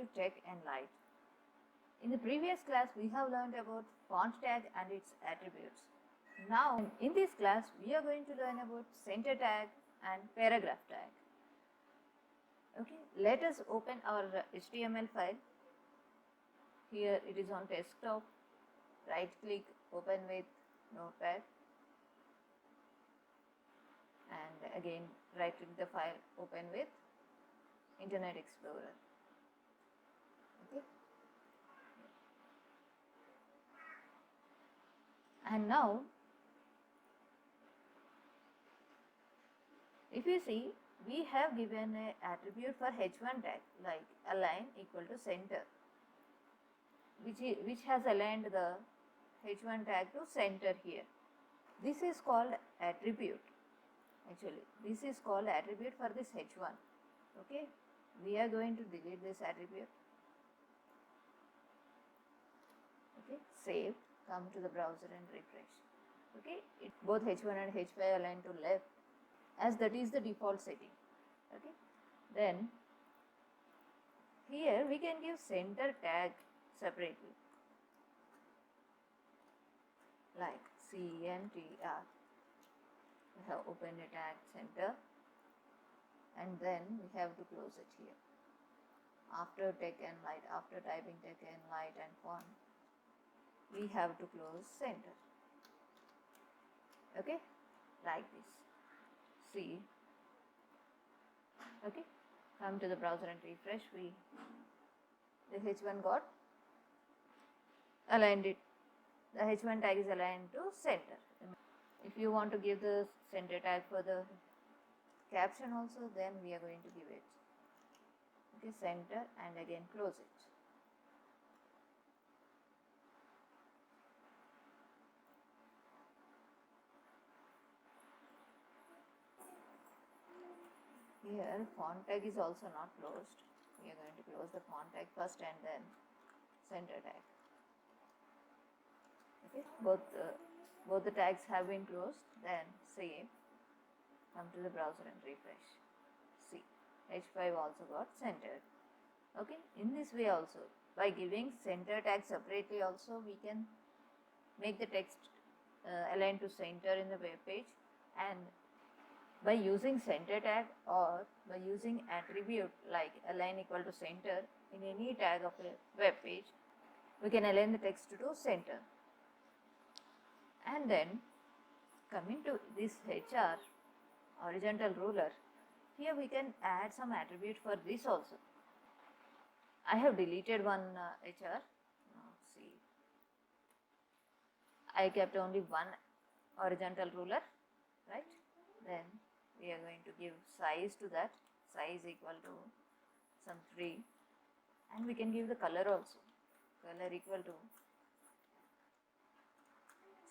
to TECH ENLIGHT. In the previous class, we have learned about font tag and its attributes. Now, in this class, we are going to learn about center tag and paragraph tag. Okay, let us open our HTML file. Here it is on desktop. Right click, open with Notepad, and again right click the file, open with Internet Explorer. Okay. And now, if you see, we have given an attribute for h1 tag like align equal to center, which has aligned the h1 tag to center here. This is called attribute. Actually, this is called attribute for this h1. Okay, we are going to delete this attribute. Okay, save, come to the browser and refresh. Okay, both h1 and h5 align to left, as that is the default setting. Okay, then here we can give center tag separately, like CNTR. We have opened a tag center, and then we have to close it here. After TECH ENLIGHT, after typing TECH ENLIGHT and font, we have to close center. Okay, like this. See. Okay, come to the browser and refresh. The h1 got aligned it. The h1 tag is aligned to center. If you want to give the center tag for the caption also, then we are going to give it. Okay, center, and again close it. Here font tag is also not closed. We are going to close the font tag first and then center tag. Okay, both the tags have been closed. Then save, come to the browser and refresh. See, h5 also got centered. Okay, in this way also, by giving center tag separately also, we can make the text align to center in the web page, and by using center tag or by using attribute like align equal to center in any tag of a web page, we can align the text to center. And then coming to this HR, horizontal ruler, here we can add some attribute for this also. I have deleted one HR. Now see, I kept only one horizontal ruler, right? Then we are going to give size to that, size equal to some 3, and we can give the color also, color equal to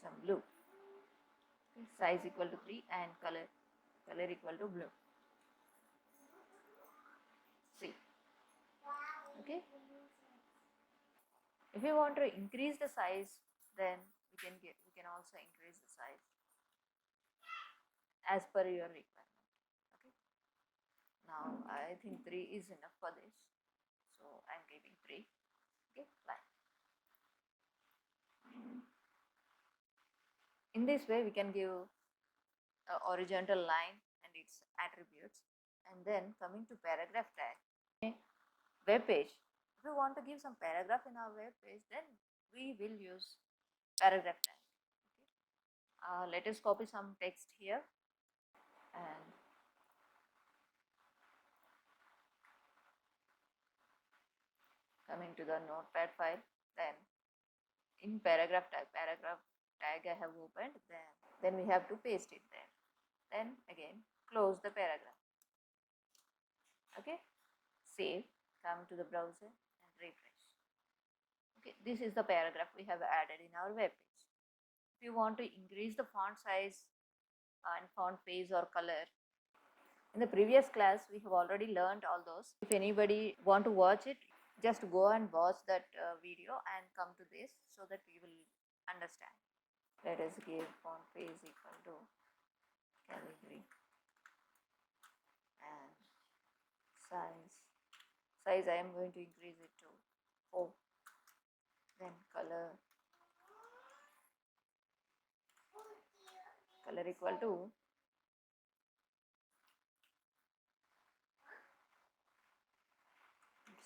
some blue. Okay, size equal to 3 and color equal to blue. See, okay. If you want to increase the size, then we can also increase the size as per your requirement. Okay. Now I think 3 is enough for this, so I'm giving 3. Okay, fine. In this way, we can give a horizontal line and its attributes. And then coming to paragraph tag, web page. If we want to give some paragraph in our web page, then we will use paragraph tag. Okay. Let us copy some text here and coming to the notepad file. Then in paragraph tag I have opened. Then we have to paste it there. Then again close the paragraph. Okay, save, come to the browser and refresh. Okay, this is the paragraph we have added in our web page. If you want to increase the font size and font phase or color, in the previous class we have already learned all those. If anybody want to watch it, just go and watch that video and come to this so that we will understand. Let us give font phase equal to calibri and size I am going to increase it to 4. Then color equal to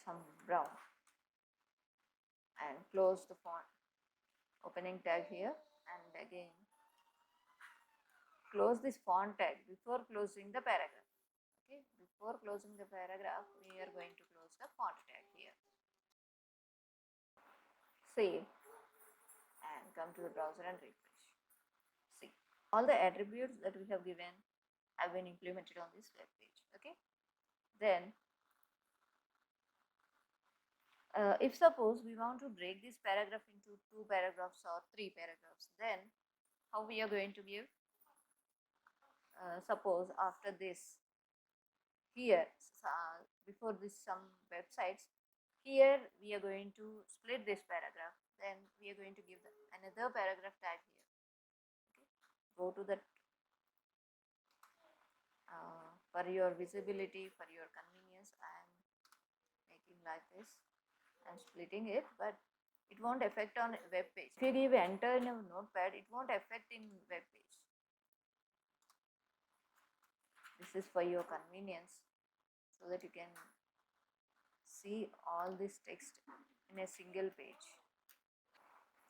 some brown, and close the font opening tag here, and again close this font tag before closing the paragraph. Okay, before closing the paragraph we are going to close the font tag here. Save and come to the browser and refresh. See, all the attributes that we have given have been implemented on this web page. Okay, then if suppose we want to break this paragraph into 2 paragraphs or 3 paragraphs, then how we are going to give? Suppose after this, here before this some websites, here we are going to split this paragraph, then we are going to give another paragraph tag here. Okay, go to the for your visibility, for your convenience, I am making like this and splitting it, but it won't affect on web page. If you give enter in a notepad, it won't affect in web page. This is for your convenience, so that you can see all this text in a single page.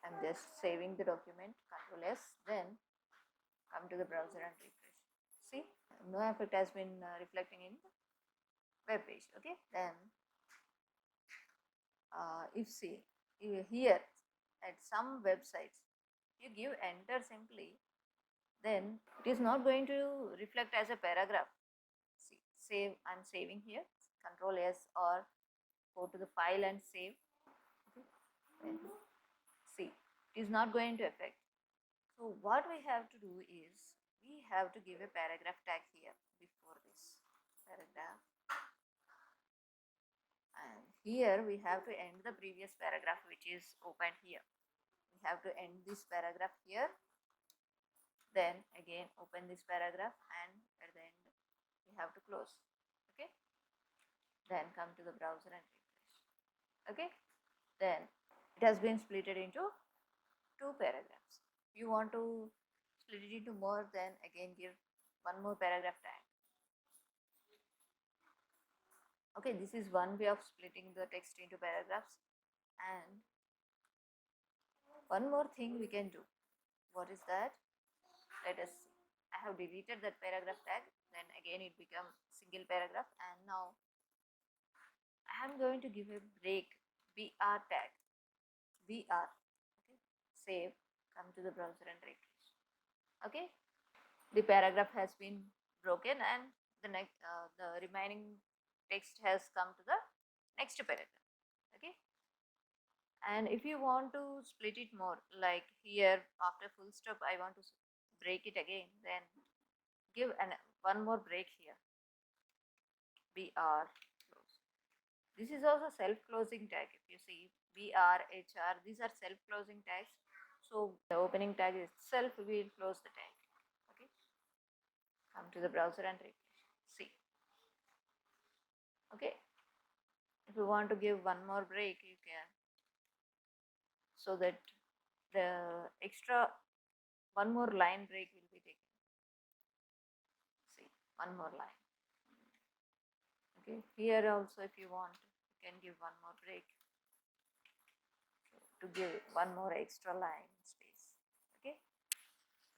I'm just saving the document, Ctrl S, then come to the browser and refresh. See, no effect has been reflecting in the web page. Okay, then if see here at some websites you give enter simply, then it is not going to reflect as a paragraph. See, save, I'm saving here, Ctrl S, or go to the file and save. Okay, then see, it is not going to affect. So what we have to do is we have to give a paragraph tag here before this paragraph, and here we have to end the previous paragraph which is opened here. We have to end this paragraph here, then again open this paragraph, and at the end we have to close. Okay, then come to the browser and refresh. Okay, then it has been splitted into 2 paragraphs. If you want to split it into more, then again give one more paragraph tag. Okay, this is one way of splitting the text into paragraphs. And one more thing we can do. What is that? Let us see. I have deleted that paragraph tag, then again it becomes single paragraph, and now I am going to give a break BR tag. BR. Okay, save, come to the browser and refresh. Okay, the paragraph has been broken, and the remaining text has come to the next paragraph. Okay, and if you want to split it more, like here after full stop I want to break it again, then give one more break here, BR close. This is also self-closing tag. If you see BR, HR, these are self-closing tags, so the opening tag itself will close the tag. Okay, come to the browser and refresh. See, okay, if you want to give one more break you can, so that the extra one more line break will be taken. See, one more line. Okay, here also if you want you can give one more break, to give one more extra line space. Okay,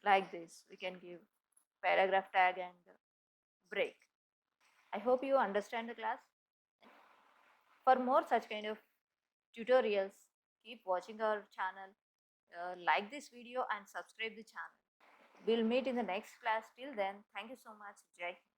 like this we can give paragraph tag and break. I hope you understand the class. For more such kind of tutorials, keep watching our channel, like this video and subscribe the channel. We'll meet in the next class. Till then, thank you so much. Jai Hind.